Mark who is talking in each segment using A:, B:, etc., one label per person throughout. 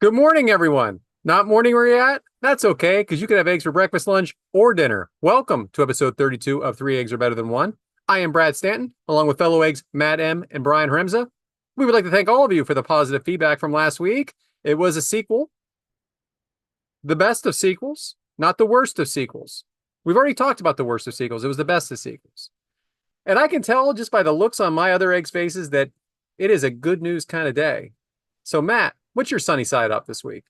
A: Good morning, everyone. Not morning where you at? That's okay, because you can have eggs for breakfast, lunch, or dinner. Welcome to episode 32 of Three Eggs Are Better Than One. I am Brad Stanton, along with fellow eggs Matt M. and Brian Remza. We would like to thank all of you for the positive feedback from last week. It was a sequel, the best of sequels, not the worst of sequels. We've already talked about the worst of sequels. It was the best of sequels. And I can tell just by the looks on my other eggs' faces that it is a good news kind of day. So, Matt, what's your sunny side up this week?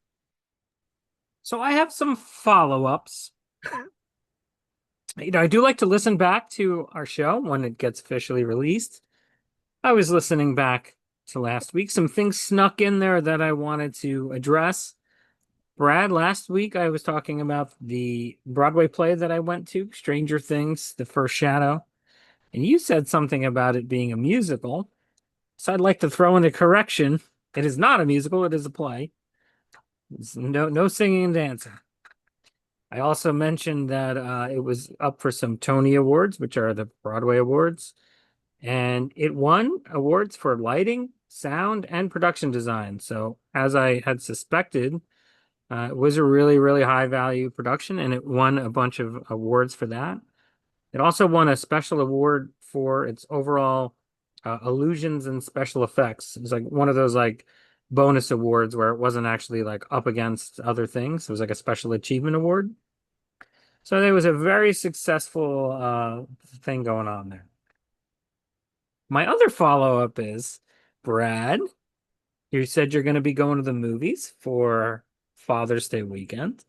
B: So I have some follow-ups. I do like to listen back to our show when it gets officially released. I was listening back to last week. Some things snuck in there that I wanted to address. Brad, last week I was talking about the Broadway play that I went to, Stranger Things, The First Shadow, and you said something about it being a musical. So I'd like to throw in a correction. It is not a musical, it is a play. It's no singing and dancing. I also mentioned that it was up for some Tony Awards, which are the Broadway awards, and it won awards for lighting, sound, and production design. So, as I had suspected, it was a really, really high value production, and it won a bunch of awards for that. It also won a special award for its overall illusions and special effects. It was like one of those like bonus awards where it wasn't actually like up against other things. It was like a special achievement award. So there was a very successful thing going on there. My other follow-up is, Brad, you said you're going to be going to the movies for Father's Day weekend,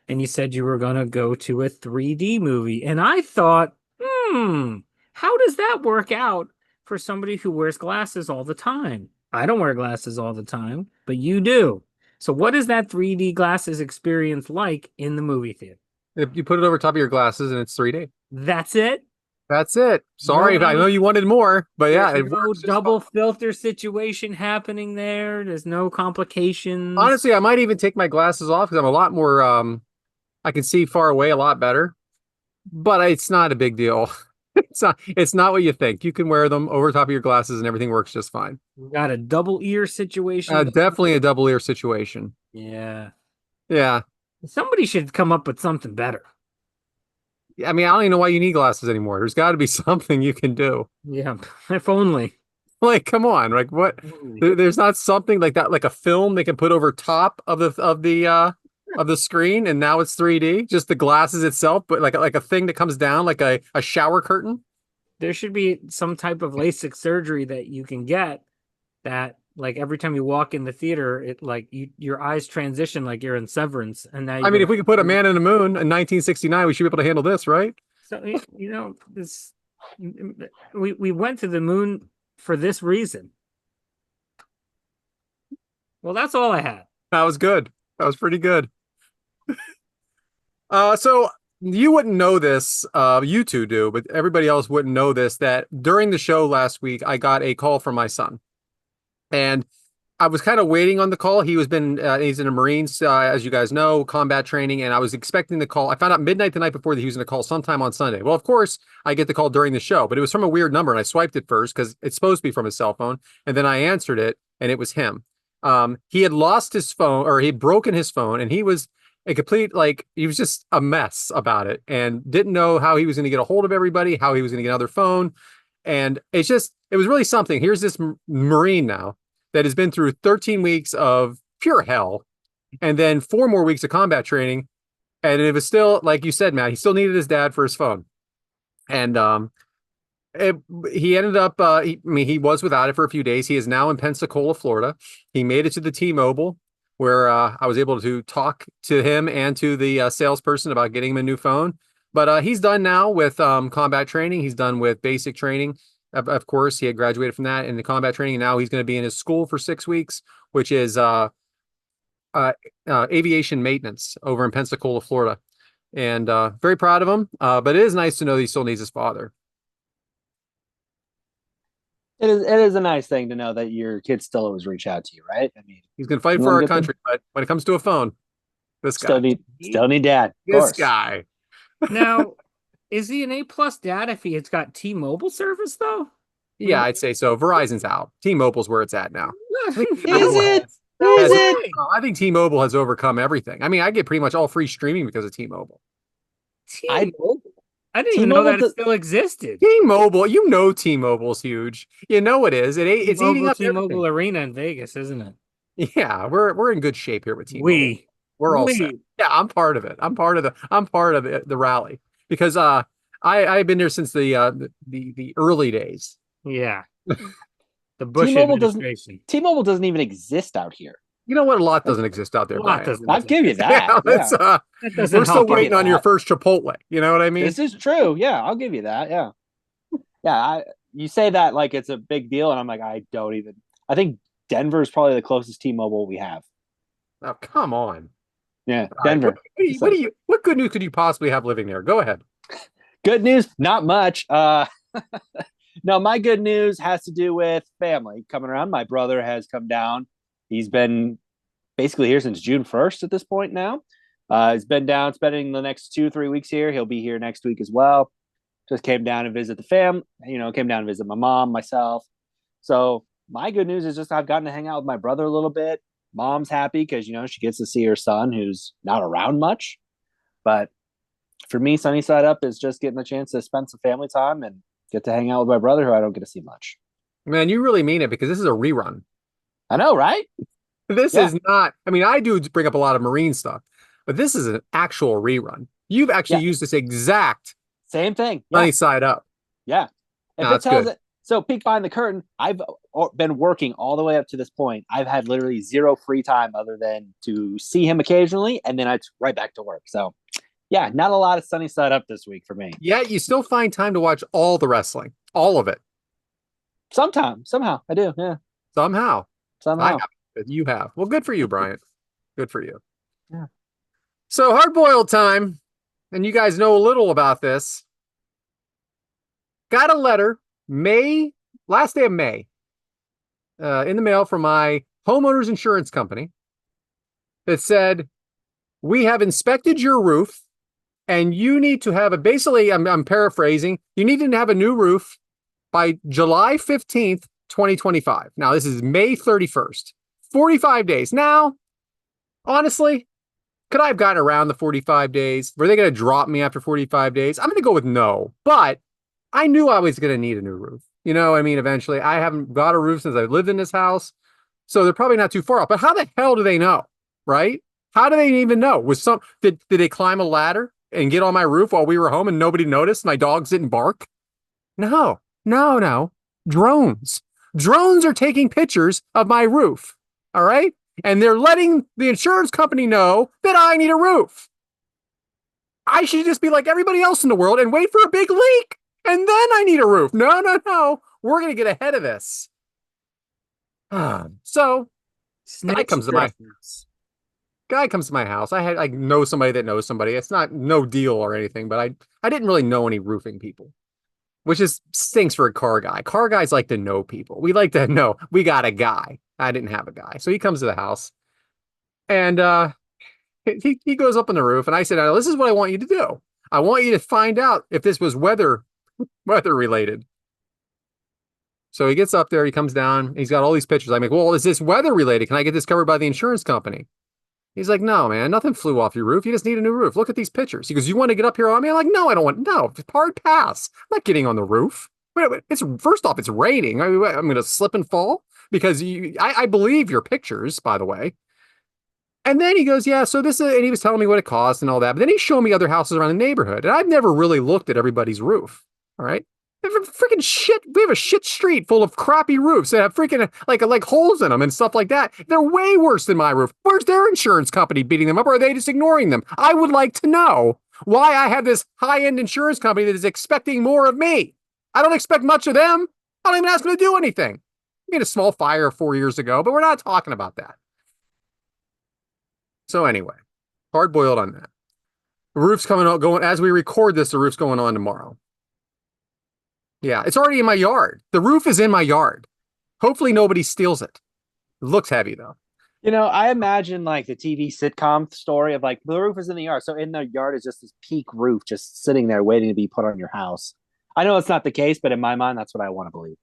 B: and you said you were going to go to a 3D movie. And I thought, how does that work out for somebody who wears glasses all the time? I don't wear glasses all the time, but you do. So what is that 3D glasses experience like in the movie theater?
A: If you put it over top of your glasses and it's 3D.
B: That's it?
A: That's it. Sorry, I
B: No,
A: know you wanted more, but yeah,
B: there's
A: it
B: no
A: works just
B: double
A: fine.
B: filter situation happening there. There's no complications.
A: Honestly, I might even take my glasses off because I'm a lot more I can see far away a lot better, but it's not a big deal. It's not what you think. You can wear them over top of your glasses and everything works just fine.
B: We got a double ear situation.
A: Definitely a double ear situation.
B: Yeah.
A: Yeah.
B: Somebody should come up with something better.
A: I mean, I don't even know why you need glasses anymore. There's got to be something you can do.
B: Yeah, if only.
A: Like, come on. Like what?
B: Only.
A: There's not something like that, like a film they can put over top of the screen, and now it's 3D. Just the glasses itself, but like a thing that comes down like a shower curtain.
B: There should be some type of LASIK surgery that you can get that like every time you walk in the theater, it like your eyes transition like you're in Severance, and now you
A: I mean,
B: go.
A: if we could put a man in the moon in 1969, we should be able to handle this, right?
B: So this we went to the moon for this reason. Well, that's all I had.
A: That was good. That was pretty good. So you wouldn't know this, you two do, but everybody else wouldn't know this, that during the show last week, I got a call from my son. And I was kind of waiting on the call. He's in the Marines, as you guys know, combat training, and I was expecting the call. I found out midnight the night before that he was going to call sometime on Sunday. Well, of course, I get the call during the show, but it was from a weird number, and I swiped it first because it's supposed to be from his cell phone, and then I answered it, and it was him. He had lost his phone, or he had broken his phone, and he was a complete, like, he was just a mess about it, and didn't know how he was going to get a hold of everybody, how he was going to get another phone, and it was really something. Here's this Marine now that has been through 13 weeks of pure hell and then 4 more weeks of combat training. And it was still, like you said, Matt, he still needed his dad for his phone. And he ended up, he was without it for a few days. He is now in Pensacola, Florida. He made it to the T-Mobile where I was able to talk to him and to the salesperson about getting him a new phone. But he's done now with combat training. He's done with basic training. Of course, he had graduated from that in the combat training, and now he's going to be in his school for 6 weeks, which is aviation maintenance over in Pensacola, Florida. And very proud of him. But it is nice to know that he still needs his father.
C: It is a nice thing to know that your kids still always reach out to you, right? I mean,
A: He's going to fight
C: you
A: for
C: want
A: our
C: to get them,
A: country, but when it comes to a phone, this
C: still
A: guy,
C: need dad, of
A: this
C: course.
A: guy.
B: Now, is he an A+ dad if he has got T-Mobile service though?
A: Yeah, I'd say so. Verizon's out. T-Mobile's where it's at now.
C: Is it? Is
A: Has
C: it?
A: I think T-Mobile has overcome everything. I mean, I get pretty much all free streaming because of T-Mobile.
C: I
B: T-Mobile. I didn't even know
C: T-Mobile
B: that it
C: does.
B: still existed.
A: T-Mobile, you know T-Mobile's huge. You know it is. It's eating up
B: T-Mobile
A: everything.
B: Arena in Vegas, isn't it?
A: Yeah, we're in good shape here with T-Mobile.
B: We,
A: We're all set.
B: we.
A: Yeah, I'm part of it. I'm part of the rally because I've been there since the early days.
B: Yeah, the Bush
C: T-Mobile doesn't.
B: administration.
C: T-Mobile doesn't even exist out here.
A: You know what? A lot
C: Like,
A: doesn't exist out
B: A
A: there,
B: lot
A: Brian.
B: doesn't
C: I'll give you
B: exist.
C: that. Yeah,
B: That doesn't
A: We're still
B: help
C: give you
A: waiting on your
C: that.
A: first Chipotle. You know what I mean?
C: This is true. Yeah, I'll give you that. Yeah, yeah. You say that like it's a big deal, and I'm like, I don't even. I think Denver is probably the closest T-Mobile we have.
A: Oh, come on.
C: Yeah,
A: All right.
C: Denver.
A: What good news could you possibly have living there? Go ahead.
C: Good news, not much. No, my good news has to do with family coming around. My brother has come down. He's been basically here since June 1st at this point now. He's been down spending the next 2-3 weeks here. He'll be here next week as well. Just came down and visit the fam, came down and visit my mom, myself. So my good news is just I've gotten to hang out with my brother a little bit. Mom's happy because, she gets to see her son who's not around much. But for me, sunny side up is just getting the chance to spend some family time and get to hang out with my brother who I don't get to see much.
A: Man, you really mean it because this is a rerun.
C: I know, right?
A: This
C: Yeah.
A: is not, I mean, I do bring up a lot of Marine stuff, but this is an actual rerun. You've actually
C: Yeah.
A: used this exact
C: Same thing.
A: sunny
C: Yeah.
A: side up.
C: Yeah. If
A: No,
C: it
A: that's
C: tells
A: good.
C: it, so peek behind the curtain, I've been working all the way up to this point. I've had literally zero free time other than to see him occasionally, and then it's right back to work. So, yeah, not a lot of sunny side up this week for me.
A: Yet you still find time to watch all the wrestling, all of it.
C: Sometimes, somehow, I do. Yeah,
A: Somehow. I
C: somehow.
A: have. You have. Well, good for you, Bryant. Good for you.
C: Yeah.
A: So hard boiled time. And you guys know a little about this. Got a letter last day of May, in the mail from my homeowner's insurance company that said, we have inspected your roof and you need to have basically, I'm paraphrasing, you need to have a new roof by July 15th, 2025. Now, this is May 31st, 45 days. Now, honestly, could I have gotten around the 45 days? Were they going to drop me after 45 days? I'm going to go with no, but I knew I was going to need a new roof. Eventually, I haven't got a roof since I've lived in this house. So they're probably not too far off. But how the hell do they know? Right? How do they even know? Did they climb a ladder and get on my roof while we were home and nobody noticed? My dogs didn't bark? No, no, no. Drones. Drones are taking pictures of my roof. All right. And they're letting the insurance company know that I need a roof. I should just be like everybody else in the world and wait for a big leak. And then I need a roof. No, no, no. We're going to get ahead of this. So guy comes to my house. I know somebody that knows somebody. It's not no deal or anything, but I didn't really know any roofing people, which is stinks for a car guy. Car guys like to know people. We like to know we got a guy. I didn't have a guy. So he comes to the house and he goes up on the roof and I said, this is what I want you to do. I want you to find out if this was weather related. So he gets up there, he comes down, he's got all these pictures. I'm like, well, is this weather related? Can I get this covered by the insurance company? He's like, no, man, nothing flew off your roof. You just need a new roof. Look at these pictures. He goes, you want to get up here on me? I'm like, no, I don't want, no, hard pass. I'm not getting on the roof. First off, it's raining. I'm going to slip and fall because I believe your pictures, by the way. And then he goes, yeah, so and he was telling me what it cost and all that. But then he's showing me other houses around the neighborhood. And I've never really looked at everybody's roof. All right. Freaking shit. We have a shit street full of crappy roofs that have freaking like holes in them and stuff like that. They're way worse than my roof. Where's their insurance company beating them up, or are they just ignoring them? I would like to know why I have this high-end insurance company that is expecting more of me. I don't expect much of them. I don't even ask them to do anything. We had a small fire 4 years ago, but we're not talking about that. So anyway, hard boiled on that. The roof's going as we record this. The roof's going on tomorrow. Yeah, it's already in my yard. The roof is in my yard. Hopefully nobody steals it. It looks heavy though.
C: I imagine like the TV sitcom story of like the roof is in the yard. So in the yard is just this peak roof just sitting there waiting to be put on your house. I know it's not the case, but in my mind, that's what I want to believe.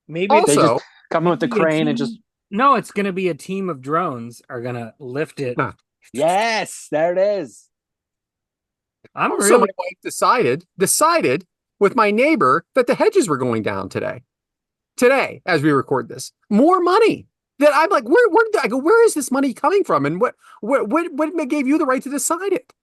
B: Maybe
C: They
A: Also,
C: just come with the crane and just
B: No, it's going to be a team of drones are going to lift it.
A: Huh.
C: Yes, there it is.
B: I'm
A: Also,
B: really
A: my wife decided with my neighbor that the hedges were going down today, as we record this. More money that I'm like, I go, where is this money coming from? And what gave you the right to decide it?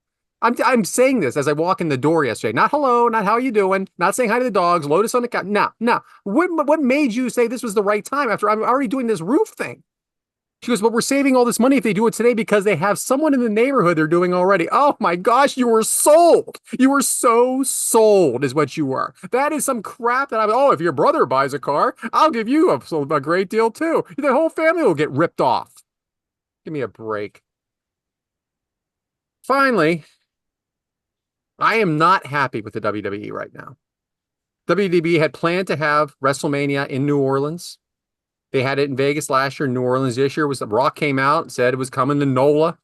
A: I'm saying this as I walk in the door yesterday. Not hello, not how are you doing, not saying hi to the dogs, Lotus on the couch. No, no. What made you say this was the right time after I'm already doing this roof thing? She goes, but we're saving all this money if they do it today because they have someone in the neighborhood they're doing already. Oh my gosh, you were sold. You were so sold, is what you were. That is some crap that if your brother buys a car, I'll give you a great deal too. The whole family will get ripped off. Give me a break. Finally, I am not happy with the WWE right now. WWE had planned to have WrestleMania in New Orleans. They had it in Vegas last year. New Orleans this year was Rock came out and said it was coming to NOLA.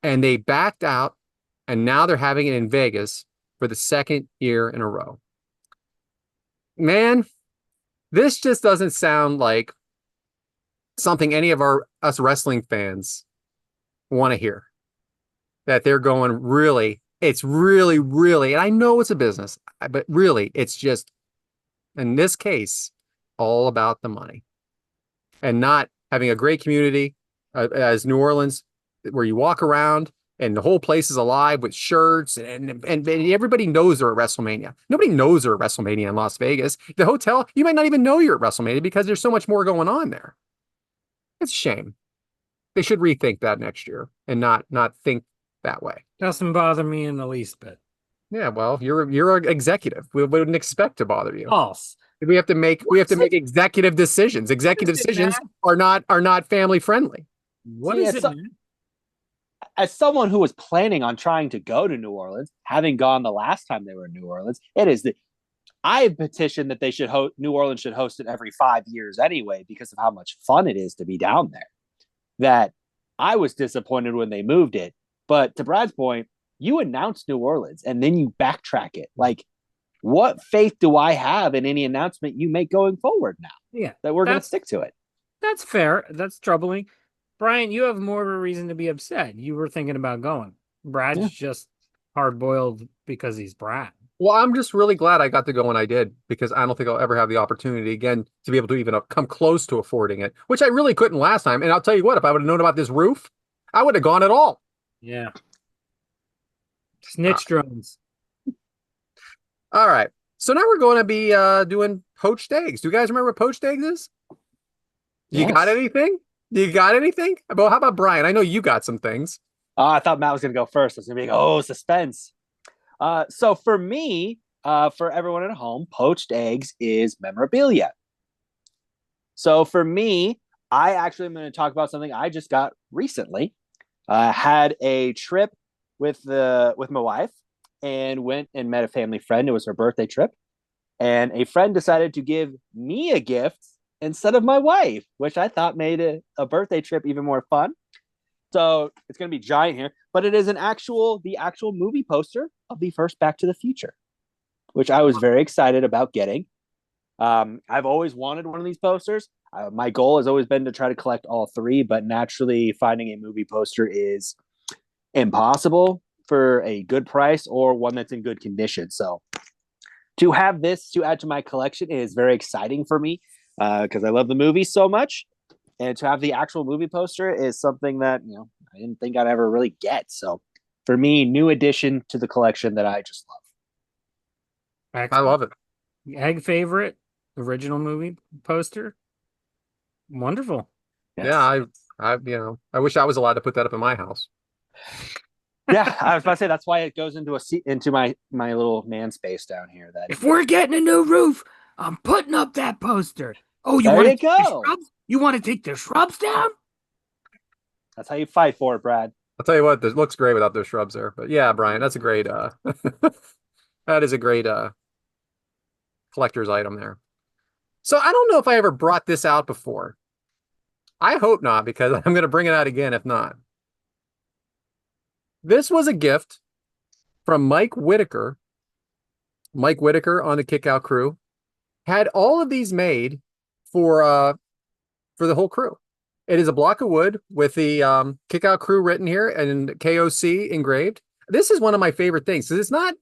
A: And they backed out. And now they're having it in Vegas for the second year in a row. Man, this just doesn't sound like something any of us wrestling fans want to hear. That they're going, really, it's really, really, and I know it's a business, but really, it's just, in this case, all about the money and not having a great community as New Orleans, where you walk around and the whole place is alive with shirts and everybody knows they're at WrestleMania. Nobody knows they're at WrestleMania in Las Vegas. The hotel, you might not even know you're at WrestleMania because there's so much more going on there. It's a shame. They should rethink that next year and not think that way.
B: doesn't bother me in the least bit.
A: Yeah, well, you're an executive. We wouldn't expect to bother you.
B: False.
A: We have to make executive decisions. Executive decisions are not family friendly.
B: What is it, man?
C: As someone who was planning on trying to go to New Orleans, having gone the last time they were in New Orleans, I petitioned that New Orleans should host it every 5 years anyway because of how much fun it is to be down there. That I was disappointed when they moved it, but to Brad's point, you announce New Orleans and then you backtrack it. Like, what faith do I have in any announcement you make going forward now?
B: Yeah,
C: that we're going to stick to it.
B: That's fair. That's troubling. Bryant, you have more of a reason to be upset. You were thinking about going. Brad's just hard-boiled because he's Brad.
A: Well, I'm just really glad I got to go when I did because I don't think I'll ever have the opportunity again to be able to even come close to affording it, which I really couldn't last time. And I'll tell you what, if I would have known about this roof, I would have gone at all.
B: Yeah. Snitch drones.
A: All right. So now we're going to be doing poached eggs. Do you guys remember what poached eggs is? You got anything? Well, how about Brian? I know you got some things.
C: I thought Matt was going to go first. I was going to be like, suspense. So for me, for everyone at home, poached eggs is memorabilia. So for me, I actually am going to talk about something I just got recently. Had a trip with my wife and went and met a family friend. It was her birthday trip. And a friend decided to give me a gift instead of my wife, which I thought made a birthday trip even more fun. So it's going to be giant here, but it is the actual movie poster of the first Back to the Future, which I was very excited about getting. I've always wanted one of these posters. My goal has always been to try to collect all three, but naturally finding a movie poster is impossible for a good price or one that's in good condition. So to have this to add to my collection is very exciting for me because I love the movie so much. And to have the actual movie poster is something that, I didn't think I'd ever really get. So for me, new addition to the collection that I just love.
A: I love it.
B: Egg favorite, original movie poster. Wonderful.
A: Yes. Yeah, I wish I was allowed to put that up in my house.
C: Yeah, I was about to say that's why it goes into my little man space down here. That
B: if we're getting a new roof, I'm putting up that poster. Oh,
C: you want to go?
B: You want to take the shrubs down?
C: That's how you fight for it, Brad.
A: I'll tell you what, this looks great without those shrubs there. But yeah, Brian, that's a great that is a great collector's item there. So I don't know if I ever brought this out before. I hope not, because I'm going to bring it out again if not. This was a gift from Mike Whitaker. Mike Whitaker on the Kick Out crew had all of these made for for the whole crew. It is a block of wood with the kick out crew written here and KOC engraved. This is one of my favorite things because it's not,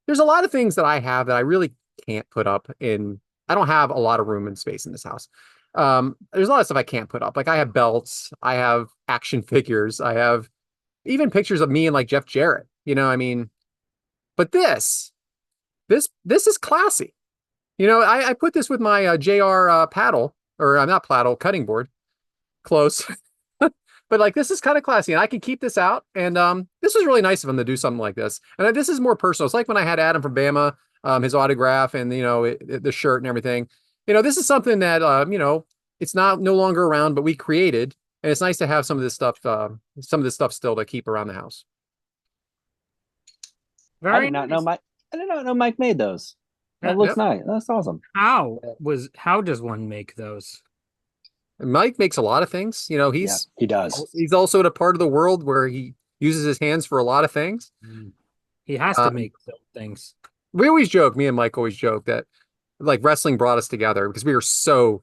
A: there's a lot of things that I have that I really can't put up in. I don't have a lot of room and space in this house. There's a lot of stuff I can't put up. Like I have belts, I have action figures, I have even pictures of me and like Jeff Jarrett. I mean, but this is classy. I put this with my JR paddle, or not paddle, cutting board, close. But like this is kind of classy, and I can keep this out. And this was really nice of him to do something like this. And this is more personal. It's like when I had Adam from Bama, his autograph, and the shirt and everything. This is something that it's not no longer around, but we created, and it's nice to have some of this stuff still to keep around the house.
C: I did not know Mike made those. That looks nice. That's awesome.
B: How does one make those?
A: Mike makes a lot of things.
C: He does.
A: He's also at a part of the world where he uses his hands for a lot of things.
B: He has to make things.
A: We always joke, me and Mike always joke that like wrestling brought us together because we are so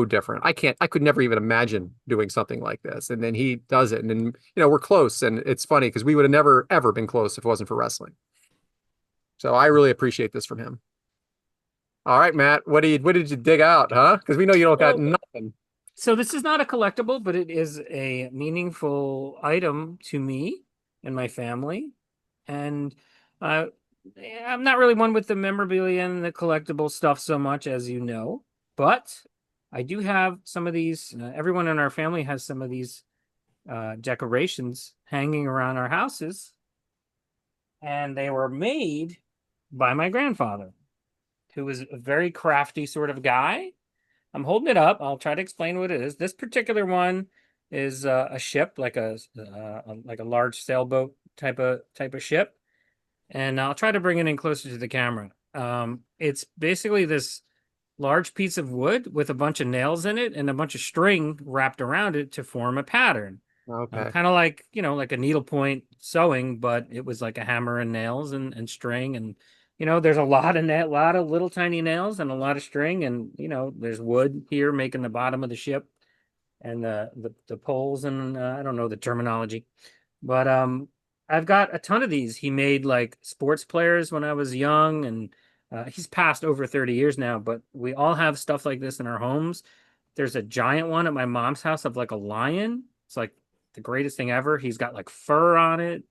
A: different. I could never even imagine doing something like this. And then he does it. And then, we're close. And it's funny because we would have never, ever been close if it wasn't for wrestling. So I really appreciate this from him. All right, Matt, what did you dig out, huh? Because we know you don't got nothing.
B: So this is not a collectible, but it is a meaningful item to me and my family. And I'm not really one with the memorabilia and the collectible stuff so much, as you know, but I do have some of these. Everyone in our family has some of these decorations hanging around our houses. And they were made by my grandfather, who was a very crafty sort of guy. I'm holding it up. I'll try to explain what it is. This particular one is a ship, like a large sailboat type of ship, and I'll try to bring it in closer to the camera. It's basically this large piece of wood with a bunch of nails in it and a bunch of string wrapped around it to form a pattern.
A: Okay.
B: Kind of like like a needlepoint sewing, but it was like a hammer and nails and string and. There's a lot of little tiny nails and a lot of string, and there's wood here making the bottom of the ship, and the poles, and I don't know the terminology, but I've got a ton of these. He made like sports players when I was young, and he's passed over 30 years now, but we all have stuff like this in our homes. There's a giant one at my mom's house of like a lion. It's like the greatest thing ever. He's got like fur on it.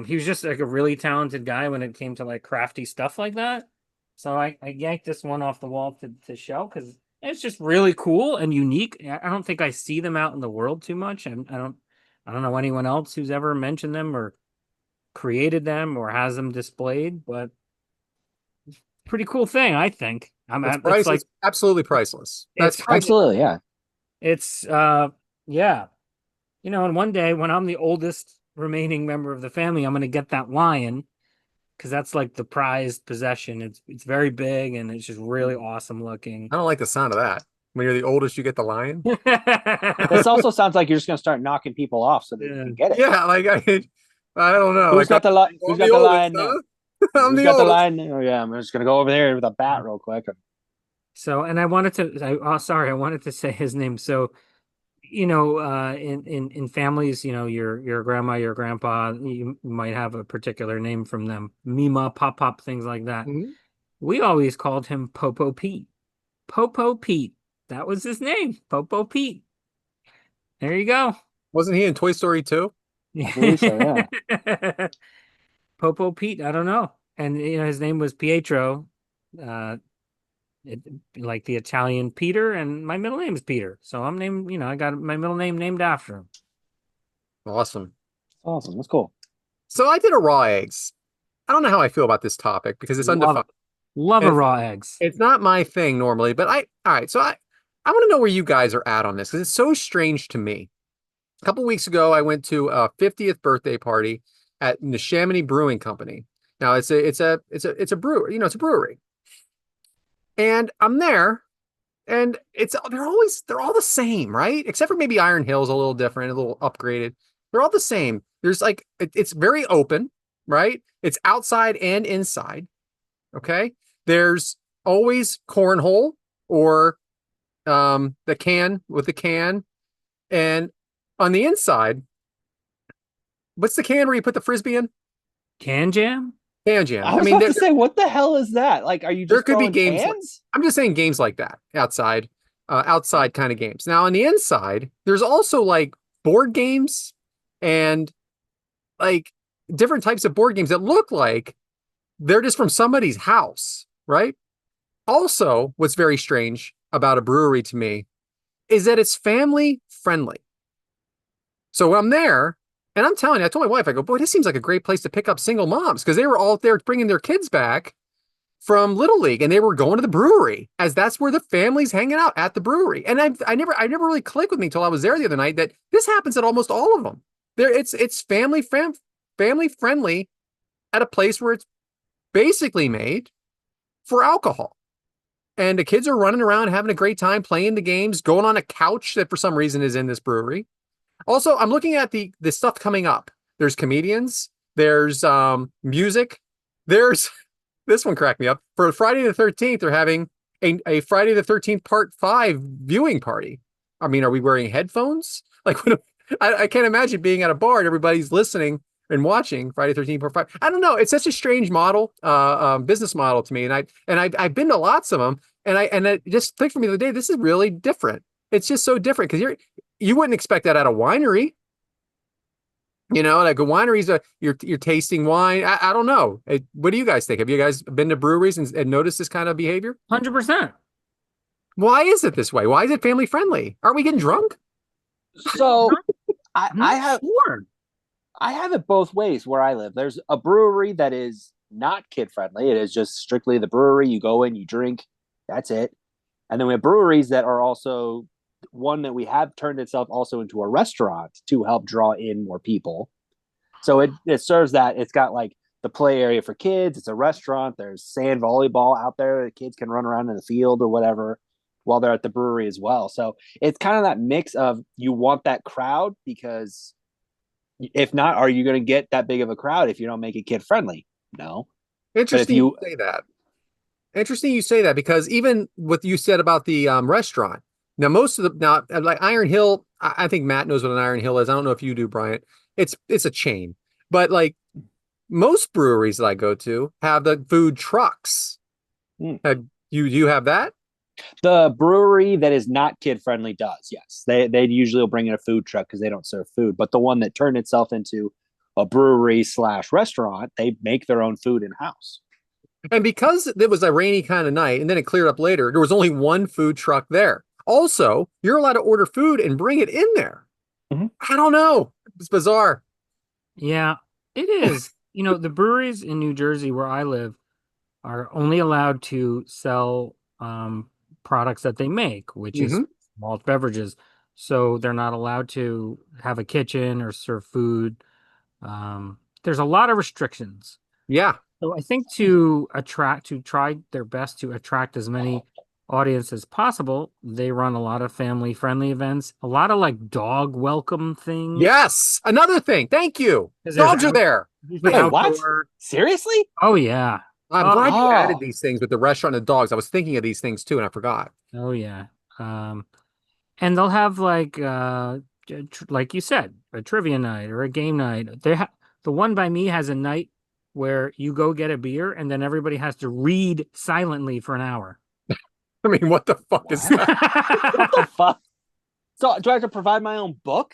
B: He was just like a really talented guy when it came to like crafty stuff like that. So I yanked this one off the wall to show because it's just really cool and unique. I don't think I see them out in the world too much. I don't know anyone else who's ever mentioned them or created them or has them displayed, but it's a pretty cool thing, I think.
A: It's like absolutely priceless. That's
C: absolutely, yeah.
B: It's yeah. And one day when I'm the oldest remaining member of the family, I'm going to get that lion because that's like the prized possession. It's very big and it's just really awesome looking.
A: I don't like the sound of that. When you're the oldest, you get the lion.
C: This also sounds like you're just going to start knocking people off so that you can get it.
A: Yeah, like I don't know.
C: Who's got the lion? Who's got the lion?
A: I'm
C: the oldest. Lion? Oh yeah, I'm just going to go over there with a bat real quick.
B: So, and I wanted to say his name. So, in families, your grandma, your grandpa, you might have a particular name from them, Mima, Pop Pop, things like that.
A: Mm-hmm.
B: We always called him Popo Pete. Popo Pete. That was his name, Popo Pete. There you go.
A: Wasn't he in Toy Story 2?
C: I believe so, yeah.
B: Popo Pete, I don't know. And his name was Pietro. Like the Italian Peter, and my middle name is Peter, so I'm named. I got my middle name named after him.
A: Awesome.
C: That's cool.
A: So I did a raw eggs. I don't know how I feel about this topic because it's undefined.
B: Love a raw eggs.
A: It's not my thing normally, but all right. So I want to know where you guys are at on this because it's so strange to me. A couple weeks ago, I went to a 50th birthday party at the Chamonix Brewing Company. Now it's a brewery. It's a brewery. And I'm there, and they're all the same, right? Except for maybe Iron Hill's a little different, a little upgraded. They're all the same. There's like it's very open, right? It's outside and inside. Okay. There's always cornhole or the can with the can, and on the inside, what's the can where you put the frisbee in?
B: Can jam?
A: Can jam.
C: I
A: I
C: was
A: mean,
C: about to say, what the hell is that? Like, are you
A: there
C: just
A: could be
C: throwing
A: games like,
C: cans?
A: I'm just saying games like that outside kind of games. Now on the inside, there's also like board games and like different types of board games that look like they're just from somebody's house, right? Also, what's very strange about a brewery to me is that it's family friendly. So when I'm there, and I'm telling you, I told my wife, I go, boy, this seems like a great place to pick up single moms because they were all there bringing their kids back from Little League, and they were going to the brewery as that's where the family's hanging out at the brewery. And I never really clicked with me until I was there the other night that this happens at almost all of them. It's family friendly at a place where it's basically made for alcohol. And the kids are running around having a great time playing the games, going on a couch that for some reason is in this brewery. Also, I'm looking at the stuff coming up. There's comedians, there's music, there's this one cracked me up. For Friday the 13th, they're having a Friday the 13th part 5 viewing party. I mean, are we wearing headphones? Like, I can't imagine being at a bar and everybody's listening and watching Friday the 13th part 5. I don't know. It's such a strange model, business model to me. I've been to lots of them, and it just clicked for me the other day. This is really different. It's just so different because you wouldn't expect that at a winery. Like a winery's you're tasting wine. I don't know. What do you guys think? Have you guys been to breweries and noticed this kind of behavior?
B: 100%.
A: Why is it this way? Why is it family friendly? Aren't we getting drunk?
C: So I,
B: I'm
C: I
B: not
C: have
B: sure.
C: I have it both ways where I live. There's a brewery that is not kid friendly. It is just strictly the brewery. You go in, you drink, that's it. And then we have breweries that are also one that we have turned itself also into a restaurant to help draw in more people. So it serves that. It's got like the play area for kids. It's a restaurant. There's sand volleyball out there. The kids can run around in the field or whatever while they're at the brewery as well. So it's kind of that mix of you want that crowd because if not, are you going to get that big of a crowd if you don't make it kid friendly? No. But if
A: Interesting you
C: you,
A: say that. Interesting you say that because even what you said about the restaurant. Now, most of the now like Iron Hill, I think Matt knows what an Iron Hill is. I don't know if you do, Bryant. It's a chain, but like most breweries that I go to have the food trucks.
C: hmm,
A: Have you have that?
C: the brewery that is not kid friendly does, yes. They usually will bring in a food truck because they don't serve food. But the one that turned itself into a brewery slash restaurant, they make their own food in house.
A: And because it was a rainy kind of night and then it cleared up later, there was only one food truck there. Also, you're allowed to order food and bring it in there.
C: Mhm.
A: I don't know. It's bizarre.
B: Yeah, it is. The breweries in New Jersey where I live are only allowed to sell products that they make, which is
A: Hmm.
B: malt beverages. So they're not allowed to have a kitchen or serve food. There's a lot of restrictions.
A: Yeah.
B: So I think to try their best to attract as many audience as possible, they run a lot of family friendly events, a lot of like dog welcome things.
A: Yes. Another thing. Thank you.
B: Because
A: Dogs are there.
B: usually
C: Wait, what?
B: outdoor.
C: Seriously?
B: Oh yeah.
A: I'm
B: Oh,
A: glad you added
C: Oh,
A: these things with the restaurant and dogs. I was thinking of these things too, and I forgot.
B: oh yeah. And they'll have like like you said, a trivia night or a game night. The one by me has a night where you go get a beer and then everybody has to read silently for an hour.
A: I mean, what the fuck is
C: what?
A: that?
C: What the fuck? So do I have to provide my own book?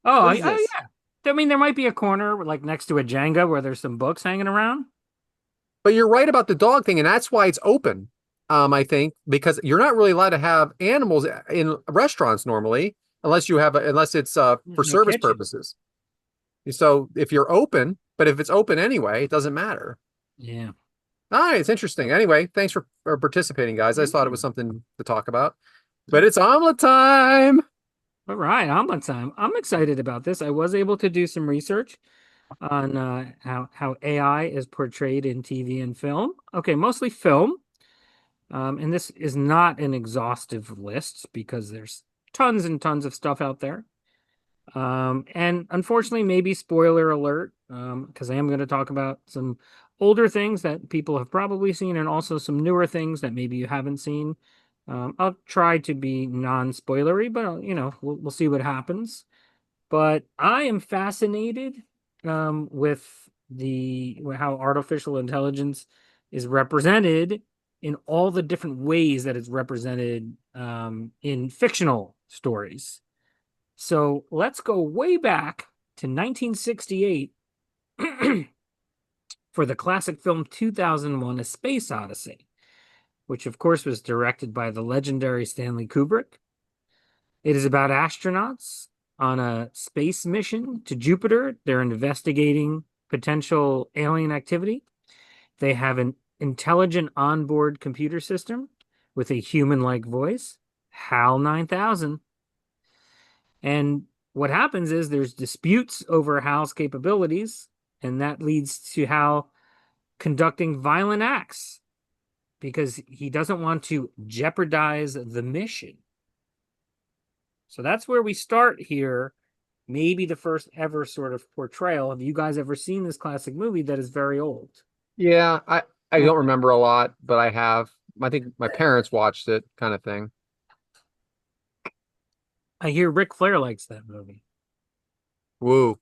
B: Oh,
C: What is this?
B: yeah. I mean, there might be a corner like next to a Jenga where there's some books hanging around.
A: But you're right about the dog thing, and that's why it's open. I think because you're not really allowed to have animals in restaurants normally, unless it's
B: There's
A: for
B: no
A: service
B: kitchen.
A: purposes. So if you're open, but if it's open anyway, it doesn't matter.
B: Yeah.
A: All right, it's interesting. Anyway, thanks for participating, guys. I just thought it was
B: Mm.
A: something to talk about. But it's omelet time.
B: All right, omelet time. I'm excited about this. I was able to do some research on how AI is portrayed in TV and film. Okay, mostly film. And this is not an exhaustive list because there's tons and tons of stuff out there. And unfortunately, maybe spoiler alert, because I am going to talk about some older things that people have probably seen and also some newer things that maybe you haven't seen. I'll try to be non-spoilery, but we'll see what happens. But I am fascinated with the how artificial intelligence is represented in all the different ways that it's represented in fictional stories. So let's go way back to 1968 for the classic film 2001: A Space Odyssey, which of course was directed by the legendary Stanley Kubrick. It is about astronauts on a space mission to Jupiter. They're investigating potential alien activity. They have an intelligent onboard computer system with a human-like voice, HAL 9000. And what happens is there's disputes over HAL's capabilities, and that leads to HAL conducting violent acts because he doesn't want to jeopardize the mission. So that's where we start here. Maybe the first ever sort of portrayal. Have you guys ever seen this classic movie that is very old?
A: Yeah, I don't remember a lot, but I have. I think my parents watched it, kind of thing.
B: I hear Ric Flair likes that movie.
A: Woo.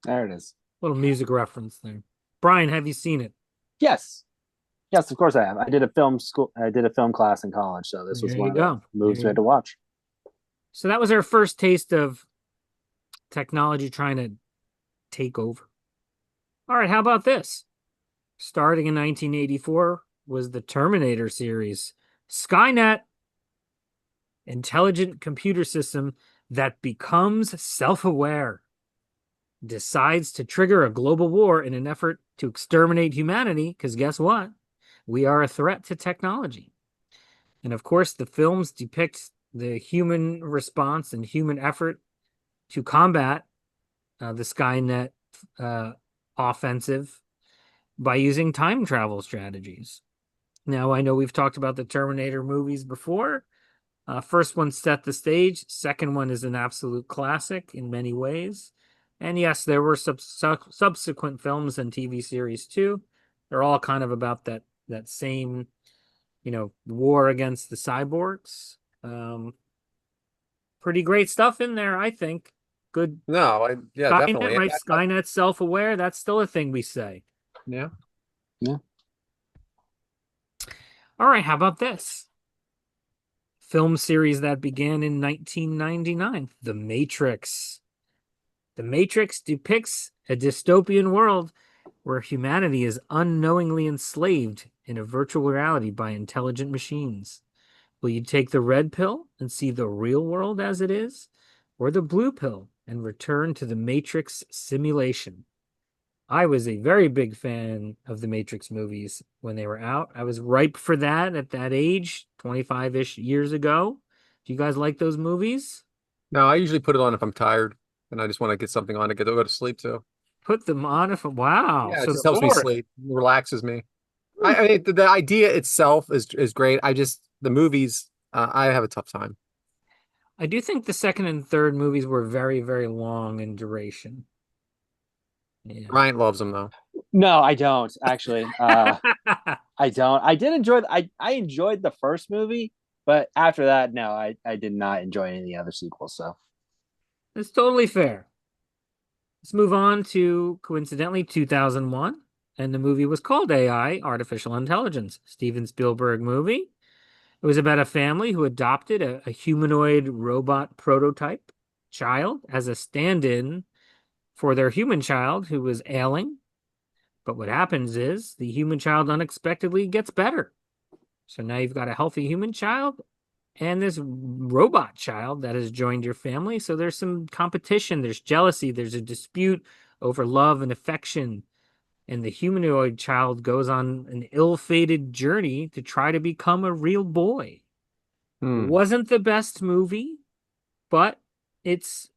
C: There it is.
B: Little music reference there. Brian, have you seen it?
C: Yes. Yes, of course I have. I did a film school. I did a film class in college, so this was
B: There
C: one
B: you
C: of the
B: go.
C: movies we
B: There
C: had
B: you
C: to watch.
B: So that was our first taste of technology trying to take over. All right, how about this? Starting in 1984 was the Terminator series. Skynet, intelligent computer system that becomes self-aware, decides to trigger a global war in an effort to exterminate humanity, because guess what? We are a threat to technology. And of course, the films depict the human response and human effort to combat the Skynet offensive by using time travel strategies. Now, I know we've talked about the Terminator movies before. First one set the stage. Second one is an absolute classic in many ways. And yes, there were subsequent films and TV series too. They're all kind of about that same, war against the cyborgs. Pretty great stuff in there, I think. Good.
A: No, yeah,
B: Skynet,
A: definitely.
B: right? Skynet's self-aware. That's still a thing we say.
A: Yeah.
C: Yeah.
B: All right, how about this? Film series that began in 1999, The Matrix. The Matrix depicts a dystopian world where humanity is unknowingly enslaved in a virtual reality by intelligent machines. Will you take the red pill and see the real world as it is, or the blue pill and return to the Matrix simulation? I was a very big fan of the Matrix movies when they were out. I was ripe for that at that age, 25-ish years ago. Do you guys like those movies?
A: No, I usually put it on if I'm tired and I just want to get something on to go to sleep to.
B: Put them on if wow.
A: Yeah, it
B: So
A: just
B: they're
A: helps me
B: boring.
A: sleep, relaxes me. I mean, the idea itself is great. The movies, I have a tough time.
B: I do think the second and third movies were very, very long in duration. Yeah.
A: Bryant loves them though.
C: No, I don't actually. I don't. I did enjoy. I enjoyed the first movie, but after that, no, I did not enjoy any of the other sequels. So
B: It's totally fair. Let's move on to, coincidentally, 2001. And the movie was called AI, Artificial Intelligence, Steven Spielberg movie. It was about a family who adopted a humanoid robot prototype child as a stand-in for their human child who was ailing. But what happens is the human child unexpectedly gets better. So now you've got a healthy human child and this robot child that has joined your family. So there's some competition, there's jealousy, there's a dispute over love and affection. And the humanoid child goes on an ill-fated journey to try to become a real boy.
A: Hmm.
B: Wasn't the best movie, but it's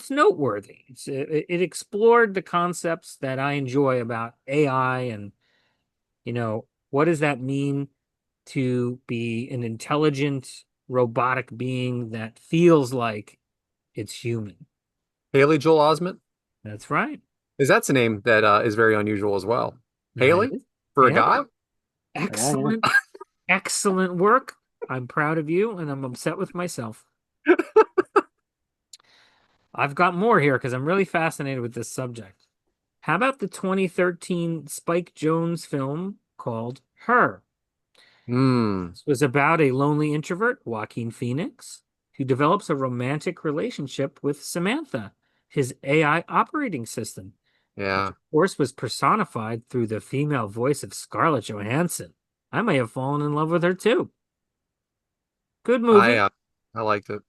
B: noteworthy. It explored the concepts that I enjoy about AI and what does that mean to be an intelligent robotic being that feels like it's human.
A: Haley Joel Osment.
B: That's right.
A: Is that's a name that is very unusual as well.
B: That
A: Haley
B: is,
A: for a
B: yeah.
A: guy?
C: yeah, yeah.
B: Excellent, excellent work. I'm proud of you, and I'm upset with myself. I've got more here because I'm really fascinated with this subject. How about the 2013 Spike Jonze film called Her?
A: Hmm.
B: This was about a lonely introvert, Joaquin Phoenix, who develops a romantic relationship with Samantha, his AI operating system, which
A: Yeah.
B: of course was personified through the female voice of Scarlett Johansson. I may have fallen in love with her too. Good
A: I
B: movie.
A: uh, I liked it.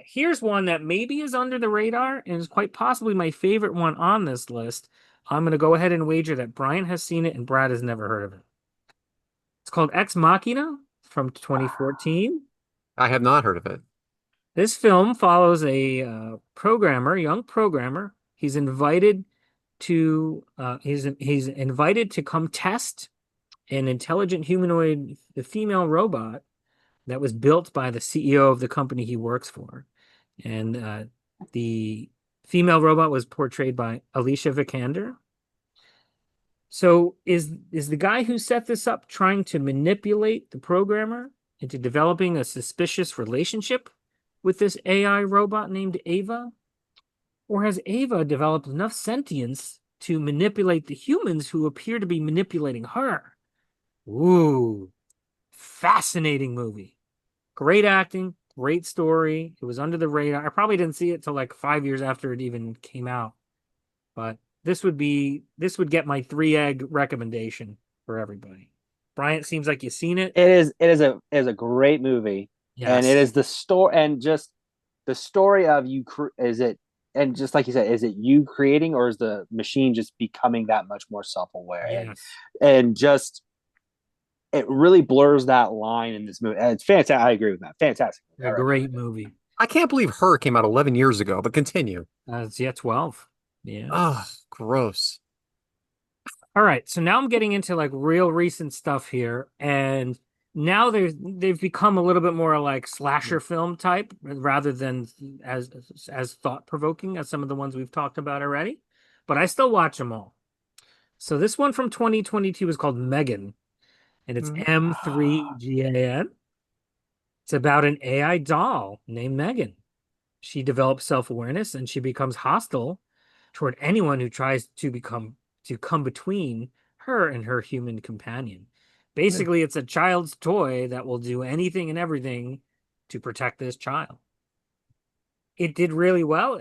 B: Here's one that maybe is under the radar and is quite possibly my favorite one on this list. I'm going to go ahead and wager that Bryant has seen it and Brad has never heard of it. It's called Ex Machina from 2014.
A: I have not heard of it.
B: This film follows a programmer, young programmer. He's invited to come test an intelligent humanoid, the female robot that was built by the CEO of the company he works for. And the female robot was portrayed by Alicia Vikander. So is the guy who set this up trying to manipulate the programmer into developing a suspicious relationship with this AI robot named Ava? Or has Ava developed enough sentience to manipulate the humans who appear to be manipulating her? Ooh, fascinating movie. Great acting, great story. It was under the radar. I probably didn't see it till like 5 years after it even came out, but this would get my three egg recommendation for everybody. Bryant, seems like you've seen it.
C: It is a great movie, and it
B: Yes.
C: is the story and just the story of you. Is it and just like you said, is it you creating or is the machine just becoming that much more self aware
B: Yes.
C: and just it really blurs that line in this movie. And it's fantastic. I agree with that. Fantastic.
B: A great movie.
A: I can't believe Her came out 11 years ago, but continue.
B: It's yeah, 12. Yeah.
A: Oh, gross.
B: All right, so now I'm getting into like real recent stuff here, and now they've become a little bit more like slasher film type rather than as as thought provoking as some of the ones we've talked about already. But I still watch them all. So this one from 2022 is called Megan, and it's
A: Mhm.
B: M3GAN. It's about an AI doll named Megan. She develops self-awareness and she becomes hostile toward anyone who tries to come between her and her human companion. Basically, it's a child's toy that will do anything and everything to protect this child. It did really well.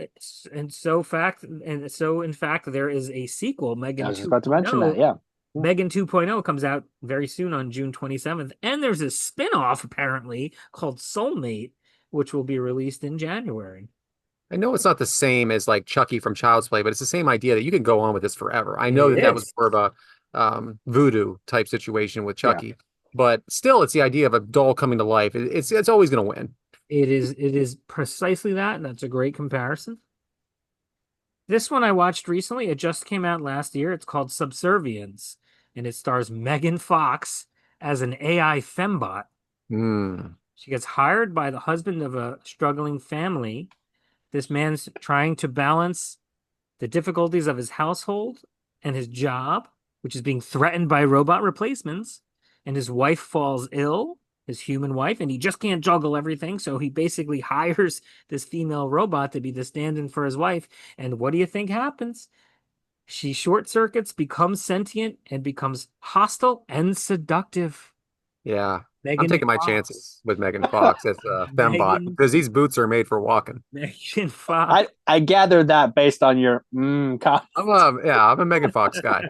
B: And so in fact there is a sequel,
C: I
B: Megan
C: was just about to mention that.
B: 2.0.
C: Yeah.
B: Megan 2.0 comes out very soon on June 27th, and there's a spin-off apparently called Soulmate, which will be released in January.
A: I know it's not the same as like Chucky from Child's Play, but it's the same idea that you can go on with this forever. I
B: It
A: know that that was
B: is.
A: more of a voodoo type situation with
C: Yeah.
A: Chucky, but still, it's the idea of a doll coming to life. It's always going to win.
B: It is precisely that, and that's a great comparison. This one I watched recently. It just came out last year. It's called Subservience, and it stars Megan Fox as an AI fembot.
A: Hmm.
B: She gets hired by the husband of a struggling family. This man's trying to balance the difficulties of his household and his job, which is being threatened by robot replacements. And his wife falls ill, his human wife, and he just can't juggle everything. So he basically hires this female robot to be the stand in for his wife. And what do you think happens? She short circuits, becomes sentient, and becomes hostile and seductive.
A: Yeah, I'm
B: Megan
A: taking my
B: Fox.
A: chances with Megan Fox as a fembot
B: Megan,
A: because these boots are made for walking.
B: Megan Fox.
C: I gathered that based on your comment.
A: I'm a Megan Fox guy.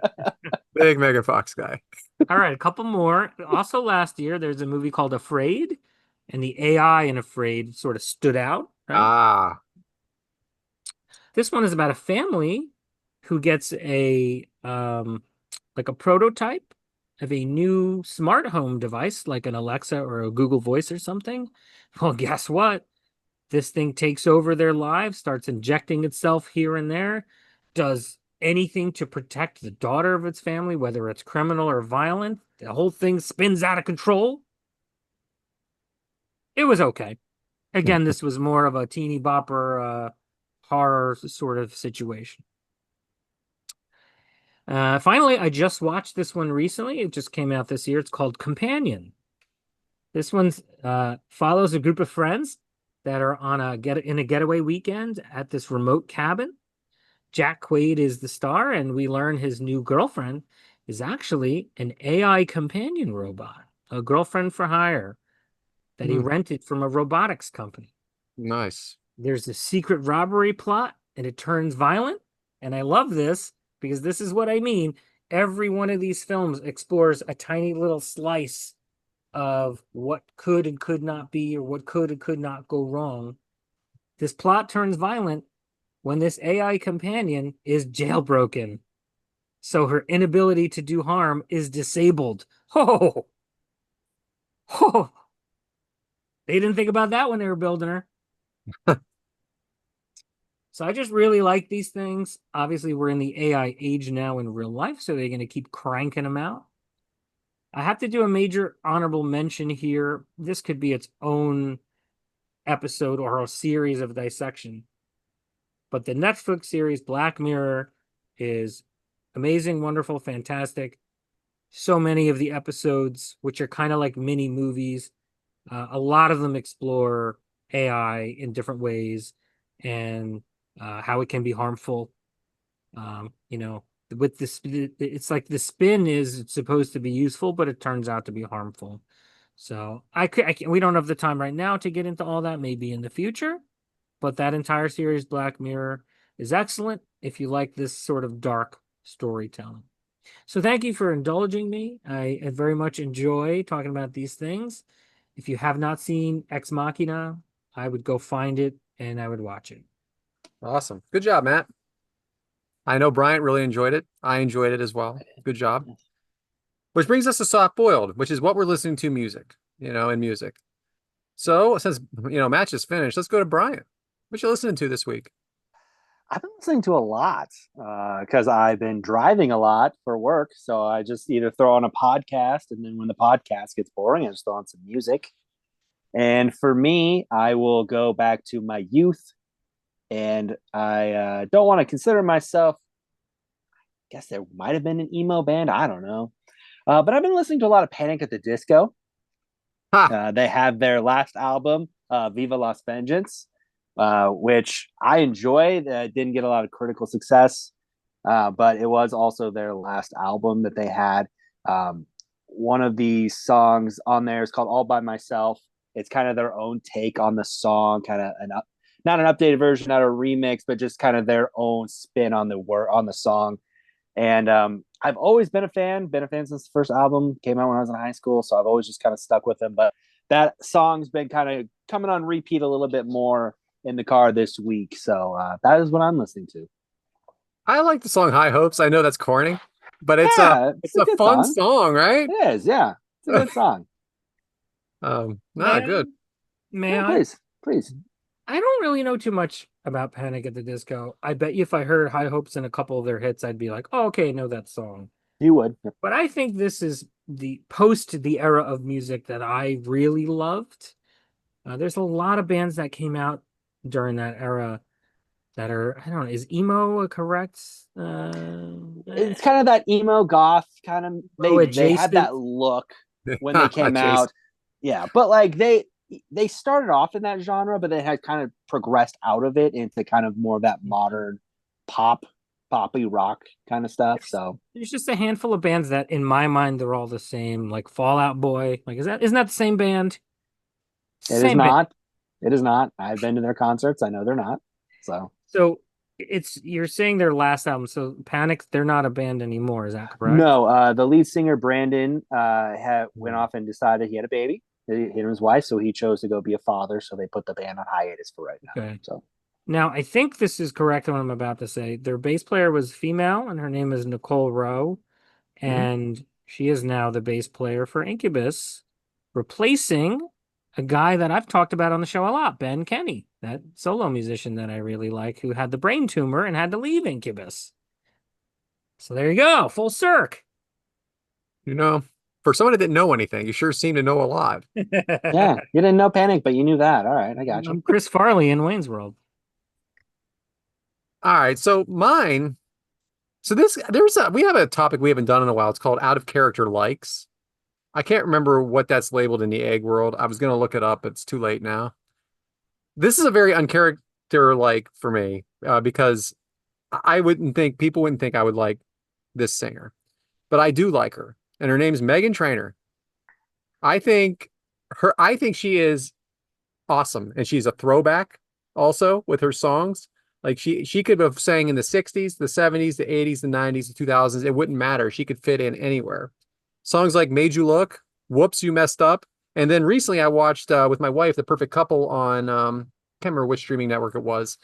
A: Big Megan Fox guy.
B: All right, a couple more. Also, last year, there's a movie called Afraid, and the AI in Afraid sort of stood out, right?
A: Ah,
B: This one is about a family who gets a like a prototype of a new smart home device, like an Alexa or a Google Voice or something. Well, guess what? This thing takes over their lives, starts injecting itself here and there, does anything to protect the daughter of its family, whether it's criminal or violent. The whole thing spins out of control. It was okay. Again, this was more of a teeny bopper horror sort of situation. Finally, I just watched this one recently. It just came out this year. It's called Companion. This one's follows a group of friends that are on a getaway weekend at this remote cabin. Jack Quaid is the star, and we learn his new girlfriend is actually an AI companion robot, a girlfriend for hire that he
A: Hmm,
B: rented from a robotics company.
A: nice.
B: There's a secret robbery plot, and it turns violent. And I love this because this is what I mean. Every one of these films explores a tiny little slice of what could and could not be, or what could and could not go wrong. This plot turns violent when this AI companion is jailbroken. So her inability to do harm is disabled. Oh, oh, they didn't think about that when they were building her. So I just really like these things. Obviously, we're in the AI age now in real life, so they're going to keep cranking them out. I have to do a major honorable mention here. This could be its own episode or a series of dissection. But the Netflix series Black Mirror is amazing, wonderful, fantastic. So many of the episodes, which are kind of like mini movies, a lot of them explore AI in different ways and how it can be harmful. You know, with this, it's like the spin is it's supposed to be useful, but it turns out to be harmful. So we don't have the time right now to get into all that. Maybe in the future, but that entire series, Black Mirror, is excellent if you like this sort of dark storytelling. So thank you for indulging me. I very much enjoy talking about these things. If you have not seen Ex Machina, I would go find it and I would watch it.
A: Awesome. Good job, Matt. I know Bryant really enjoyed it. I enjoyed it as well. Good job. Which brings us to Soft Boiled, which is what we're listening to in music. So since, match is finished, let's go to Bryant. What you listening to this week?
C: I've been listening to a lot because I've been driving a lot for work. So I just either throw on a podcast, and then when the podcast gets boring, I just throw on some music. And for me, I will go back to my youth, and I don't want to consider myself. I guess there might have been an emo band. I don't know, but I've been listening to a lot of Panic at the Disco.
A: Ha!
C: They have their last album, Viva Las Vengeance, which I enjoy. Didn't get a lot of critical success, but it was also their last album that they had. Um, one of the songs on there is called All by Myself. It's kind of their own take on the song, kind of not an updated version, not a remix, but just kind of their own spin on the song. And I've always been a fan since the first album came out when I was in high school. So I've always just kind of stuck with them. But that song's been kind of coming on repeat a little bit more in the car this week. So that is what I'm listening to.
A: I like the song High Hopes. I know that's corny, but it's a
C: Yeah, it's
A: it's
C: a
A: a
C: good
A: fun
C: song.
A: song, right?
C: It is. Yeah, it's a good song.
B: May I?
A: Good.
B: May
C: Yeah,
B: I?
C: please, please.
B: I don't really know too much about Panic at the Disco. I bet you if I heard High Hopes and a couple of their hits, I'd be like, oh, okay, know that song.
C: You would.
B: But I think this is the era of music that I really loved. There's a lot of bands that came out during that era that are, I don't know, is emo a correct
C: It's kind of that emo goth kind of.
B: emo
C: They had
B: adjacent?
C: that look when they came
A: Chase.
C: out. Yeah, but like they started off in that genre, but they had kind of progressed out of it into kind of more of that modern pop, poppy rock kind of stuff. So
B: There's just a handful of bands that, in my mind, they're all the same. Like Fallout Boy, like isn't that the same band?
C: it is
B: Same band.
C: not. It is not. I've been to their concerts. I know they're not. So
B: So you're saying their last album. So Panic, they're not a band anymore. Is that correct?
C: no, the lead singer Brandon went off and decided he had a baby. He and his wife, so he chose to go be a father. So they put the band on hiatus for right now.
B: Okay.
C: So
B: Now I think this is correct what I'm about to say. Their bass player was female, and her name is Nicole Rowe,
C: mhm.
B: and she is now the bass player for Incubus, replacing a guy that I've talked about on the show a lot, Ben Kenny, that solo musician that I really like, who had the brain tumor and had to leave Incubus. So there you go, full circ.
A: You know, for someone that didn't know anything, you sure seem to know a lot.
C: Yeah, you didn't know Panic, but you knew that. All right, I got you.
B: I'm Chris Farley in Wayne's World.
A: All right, so mine. So we have a topic we haven't done in a while. It's called out of character likes. I can't remember what that's labeled in the egg world. I was gonna look it up, but it's too late now. This is a very uncharacter like for me, because I wouldn't think people wouldn't think I would like this singer, but I do like her, and her name's Megan Trainor. I think I think she is awesome, and she's a throwback also with her songs. Like she could have sang in the 60s, the 70s, the 80s, the 90s, the 2000s. It wouldn't matter. She could fit in anywhere. Songs like Made You Look, Whoops, You Messed Up. And then recently I watched with my wife The Perfect Couple on can't remember which streaming network it was,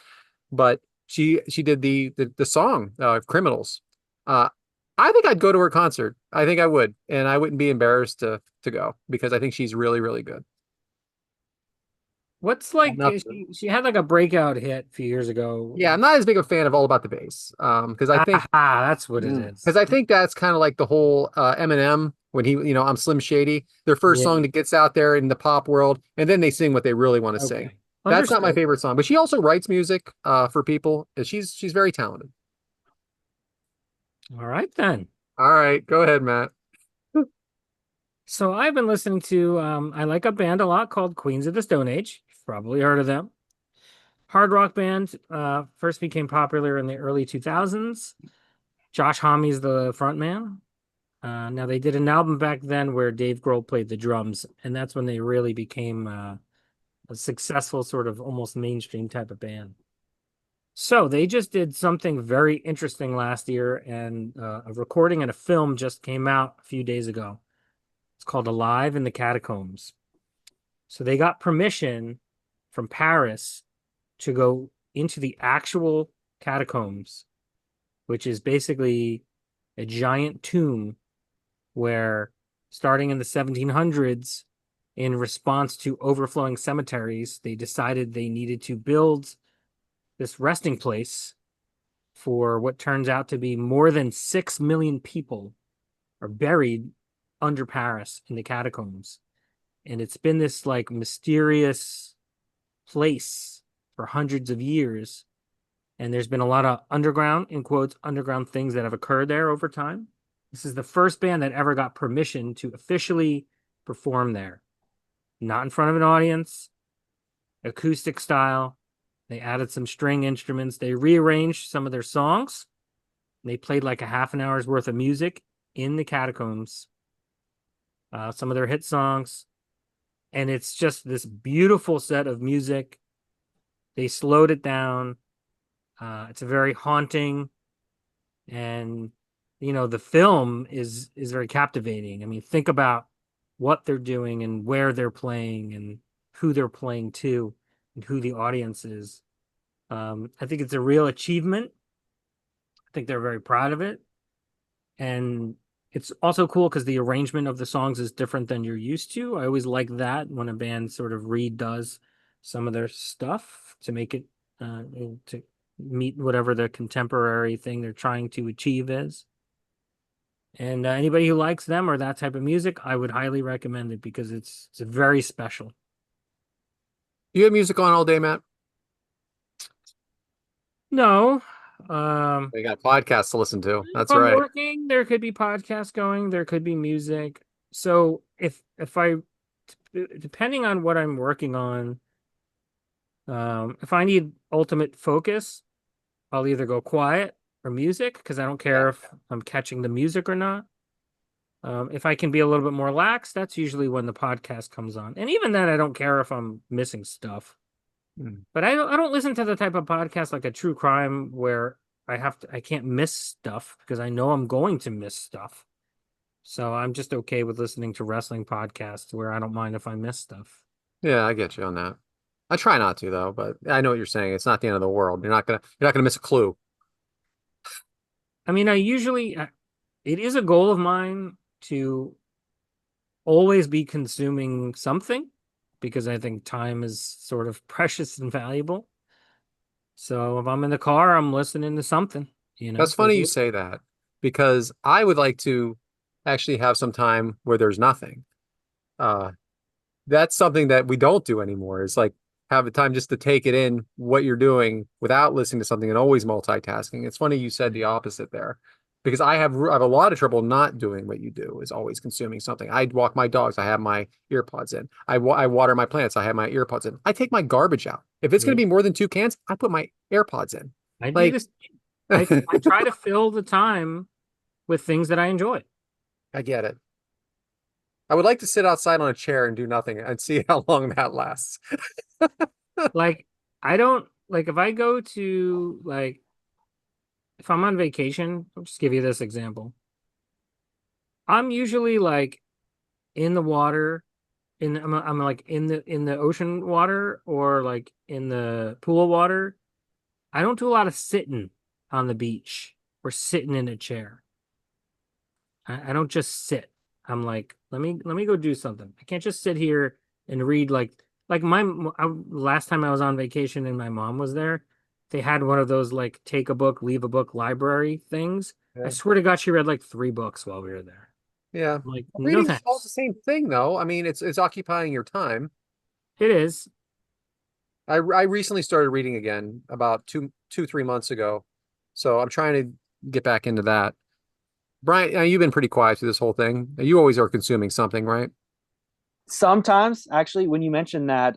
A: but she did the song Criminals. Uh I think I'd go to her concert. I think I would, and I wouldn't be embarrassed to go because I think she's really, really good.
B: What's like
A: Enough.
B: she had like a breakout hit a few years ago.
A: Yeah, I'm not as big a fan of All About the Bass.
B: That's what it is.
A: Because I think that's kind of like the whole Eminem when he, I'm Slim Shady, their first
B: Yeah.
A: song that gets out there in the pop world, and then they sing what they really want to sing.
B: Okay.
A: That's not my
B: Understood.
A: favorite song, but she also writes music for people. She's very talented.
B: All right then.
A: All right, go ahead, Matt.
B: So I've been listening to I like a band a lot called Queens of the Stone Age. You've probably heard of them. Hard rock band, first became popular in the early 2000s. Josh Homme's the front man. Now they did an album back then where Dave Grohl played the drums, and that's when they really became a successful sort of almost mainstream type of band. So they just did something very interesting last year, and a recording and a film just came out a few days ago. It's called Alive in the Catacombs. So they got permission from Paris to go into the actual catacombs, which is basically a giant tomb where, starting in the 1700s, in response to overflowing cemeteries, they decided they needed to build this resting place for what turns out to be more than 6 million people are buried under Paris in the catacombs. And it's been this like mysterious place for hundreds of years. And there's been a lot of underground, in quotes, underground things that have occurred there over time. This is the first band that ever got permission to officially perform there. Not in front of an audience, acoustic style. They added some string instruments. They rearranged some of their songs. They played like a half an hour's worth of music in the catacombs. Some of their hit songs. And it's just this beautiful set of music. They slowed it down. It's a very haunting, and the film is very captivating. I mean, think about what they're doing and where they're playing and who they're playing to and who the audience is. I think it's a real achievement. I think they're very proud of it. And it's also cool because the arrangement of the songs is different than you're used to. I always like that when a band sort of redoes some of their stuff to make it to meet whatever the contemporary thing they're trying to achieve is. And anybody who likes them or that type of music, I would highly recommend it because it's very special.
A: You have music on all day, Matt?
B: No,
A: You got podcasts to listen to.
B: if
A: That's
B: I'm
A: right.
B: working, there could be podcasts going, there could be music. So if I depending on what I'm working on, if I need ultimate focus, I'll either go quiet or music because I don't care
A: Yeah.
B: if I'm catching the music or not. If I can be a little bit more lax, that's usually when the podcast comes on. And even then, I don't care if I'm missing stuff.
A: Hmm.
B: But I don't listen to the type of podcast like a true crime where I can't miss stuff because I know I'm going to miss stuff. So I'm just okay with listening to wrestling podcasts where I don't mind if I miss stuff.
A: Yeah, I get you on that. I try not to though, but I know what you're saying. It's not the end of the world. You're not gonna miss a clue.
B: I mean, it is a goal of mine to always be consuming something because I think time is sort of precious and valuable. So if I'm in the car, I'm listening to something,
A: That's
B: There's
A: funny you say that because I would like to actually have some time where there's nothing. Uh, that's something that we don't do anymore. Is like have the time just to take it in what you're doing without listening to something and always multitasking. It's funny you said the opposite there. because I have a lot of trouble not doing what you do, is always consuming something. I walk my dogs, I have my earpods in. I water my plants, I have my earpods in. I take my garbage out. If it's going to
B: Yeah.
A: be more than 2 cans, I put my AirPods in.
B: I do
A: Like,
B: this. I try to fill the time with things that I enjoy.
A: I get it. I would like to sit outside on a chair and do nothing and see how long that lasts.
B: Like I don't like if I go to like if I'm on vacation, I'll just give you this example. I'm usually like in the water, I'm like in the ocean water or like in the pool water. I don't do a lot of sitting on the beach or sitting in a chair. I don't just sit. I'm like, let me go do something. I can't just sit here and read like last time I was on vacation and my mom was there, they had one of those like take a book, leave a book library things. I
A: Yeah.
B: swear to God, she read like 3 books while we were there.
A: Yeah.
B: I'm like, no
A: Reading's all the
B: thanks.
A: same thing, though. I mean, it's occupying your time.
B: It is.
A: I recently started reading again about 3 months ago, so I'm trying to get back into that. Brian, you've been pretty quiet through this whole thing. You always are consuming something, right?
C: Sometimes, actually, when you mentioned that,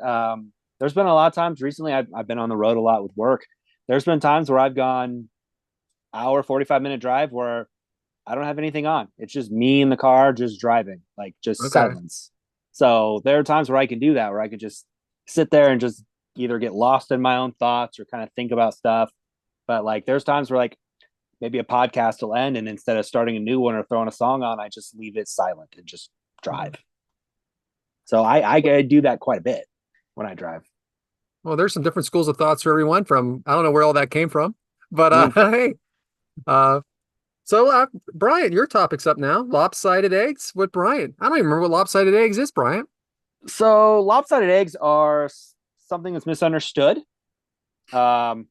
C: there's been a lot of times recently. I've been on the road a lot with work. There's been times where I've gone hour 45-minute drive where I don't have anything on. It's just me in the car, just driving, like just
A: Okay.
C: silence. So there are times where I can do that, where I can just sit there and just either get lost in my own thoughts or kind of think about stuff. But like, there's times where like maybe a podcast will end, and instead of starting a new one or throwing a song on, I just leave it silent and just drive. So I do that quite a bit when I drive.
A: Well, there's some different schools of thoughts for everyone from, I don't know where all that came from, but
C: Mm.
A: hey, uh, so Brian, your topic's up now. Lopsided eggs with Brian. I don't even remember what lopsided eggs is, Brian.
C: So lopsided eggs are something that's misunderstood. I'm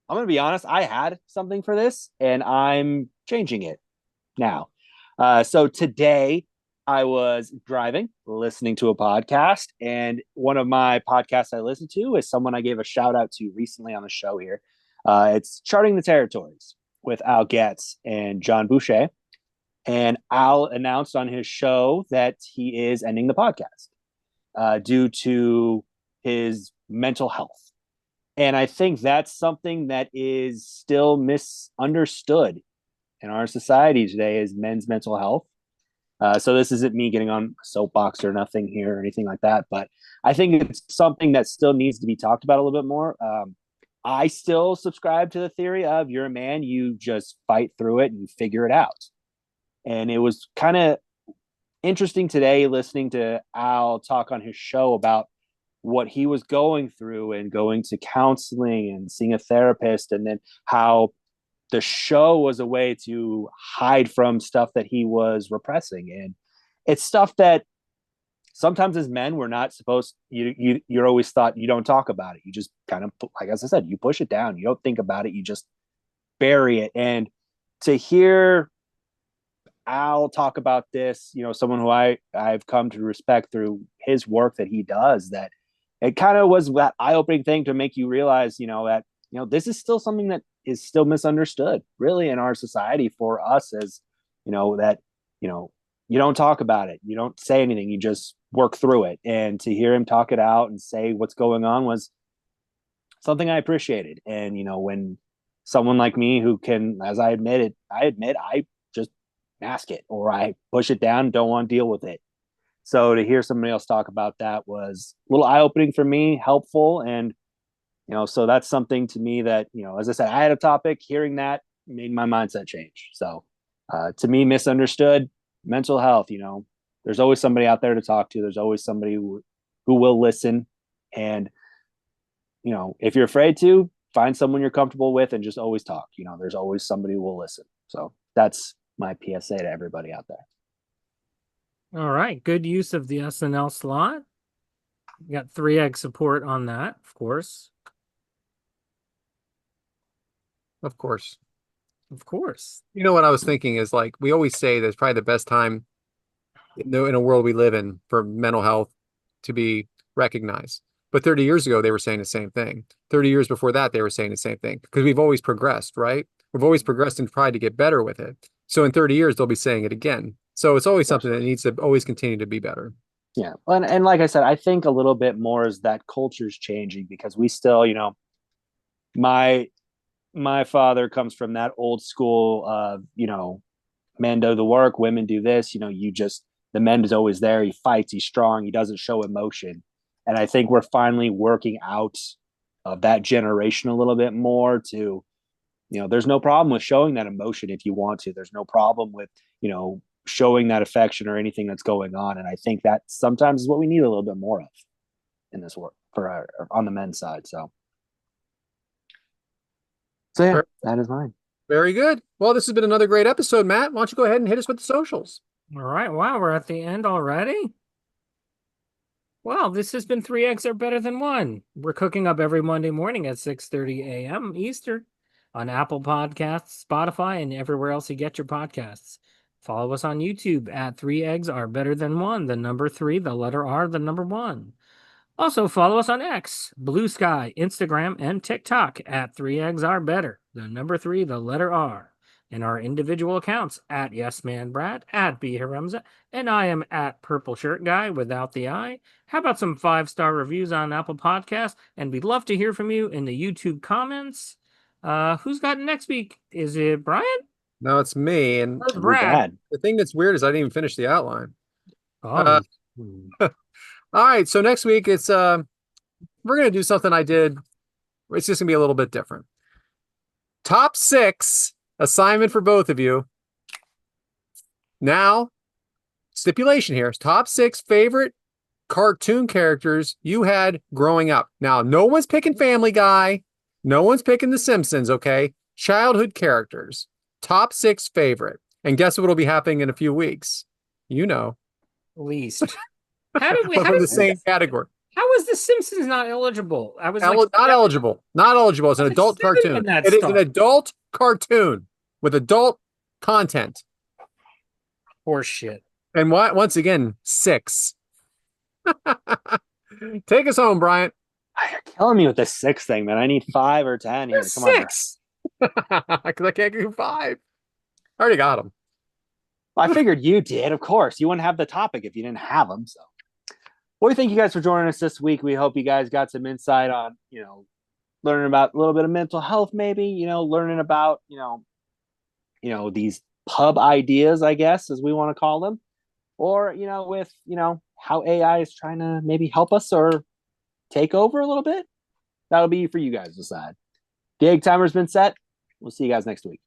C: going to be honest. I had something for this, and I'm changing it now. So today I was driving, listening to a podcast, and one of my podcasts I listened to is someone I gave a shout out to recently on the show here. It's Charting the Territories with Al Getz and John Boucher. And Al announced on his show that he is ending the podcast due to his mental health. And I think that's something that is still misunderstood in our society today is men's mental health. So this isn't me getting on a soapbox or nothing here or anything like that, but I think it's something that still needs to be talked about a little bit more. I still subscribe to the theory of you're a man, you just fight through it and you figure it out. And it was kind of interesting today listening to Al talk on his show about what he was going through and going to counseling and seeing a therapist, and then how the show was a way to hide from stuff that he was repressing. And it's stuff that sometimes as men we're not supposed you're always thought you don't talk about it. You just kind of, like as I said, you push it down. You don't think about it. You just bury it. And to hear Al talk about this, someone who I've come to respect through his work that he does, that it kind of was that eye-opening thing to make you realize, that this is still something that is still misunderstood, really, in our society for us as, that you don't talk about it, you don't say anything, you just work through it. And to hear him talk it out and say what's going on was something I appreciated. And when someone like me who can, as I admit, I just mask it or I push it down, don't want to deal with it. So to hear somebody else talk about that was a little eye-opening for me, helpful. And, so that's something to me that, as I said, I had a topic, hearing that made my mindset change. So to me, misunderstood mental health, there's always somebody out there to talk to. There's always somebody who will listen. And, if you're afraid to, find someone you're comfortable with and just always talk. There's always somebody who will listen. So that's my PSA to everybody out there.
B: All right. Good use of the SNL slot. You got 3 egg support on that, of course.
A: Of course.
B: Of course.
A: You know what I was thinking is, like, we always say that it's probably the best time in a world we live in for mental health to be recognized. But 30 years ago, they were saying the same thing. 30 years before that, they were saying the same thing because we've always progressed, right? We've always progressed and tried to get better with it. So in 30 years, they'll be saying it again. So it's always something that needs to always continue to be better.
C: Yeah. And like I said, I think a little bit more is that culture's changing because we still, my my father comes from that old school men do the work, women do this, the man is always there, he fights, he's strong, he doesn't show emotion. And I think we're finally working out of that generation a little bit more to, there's no problem with showing that emotion if you want to. There's no problem with, showing that affection or anything that's going on. And I think that sometimes is what we need a little bit more of in this work on the men's side. So yeah, that is mine.
A: Very good. Well, this has been another great episode, Matt. Why don't you go ahead and hit us with the socials?
B: All right. Wow, we're at the end already. Well, this has been 3 Eggs Are Better Than One. We're cooking up every Monday morning at 6:30 a.m. Eastern on Apple Podcasts, Spotify, and everywhere else you get your podcasts. Follow us on YouTube at 3 Eggs Are Better Than One. The number 3, the letter R, the number 1. Also, follow us on X, Blue Sky, Instagram, and TikTok at 3Eggs Are Better. The number 3, the letter R. And our individual accounts at YesManBrad, at BHaremza, and I am at Purple Shirt Guy without the I. How about some 5-star reviews on Apple Podcasts? And we'd love to hear from you in the YouTube comments. Who's got next week? Is it Brian?
A: No, it's me. And
B: Brad.
A: the thing that's weird is I didn't even finish the outline.
B: Oh.
A: All right. So next week it's we're gonna do something I did. It's just gonna be a little bit different. Top 6 assignment for both of you. Now, stipulation here: top 6 favorite cartoon characters you had growing up. Now, no one's picking Family Guy. No one's picking The Simpsons, okay? Childhood characters. Top 6 favorite. And guess what will be happening in a few weeks?
B: Least. How did we?
A: But from the same category.
B: How was The Simpsons not eligible? I was
A: not eligible. Not eligible. It's an adult cartoon. It is an adult cartoon with adult content.
B: Horseshit.
A: And once again, 6. Take us home, Bryant.
C: You're killing me with the 6 thing, man. I need 5 or 10 here. Come on.
A: 6. Because I can't do 5. I already got them.
C: Well, I figured you did, of course. You wouldn't have the topic if you didn't have them. So, well, we thank you guys for joining us this week. We hope you guys got some insight on, learning about a little bit of mental health, maybe, learning about, these pub ideas, I guess, as we want to call them, or, with, how AI is trying to maybe help us or take over a little bit. That'll be for you guys to decide. The egg timer's been set. We'll see you guys next week.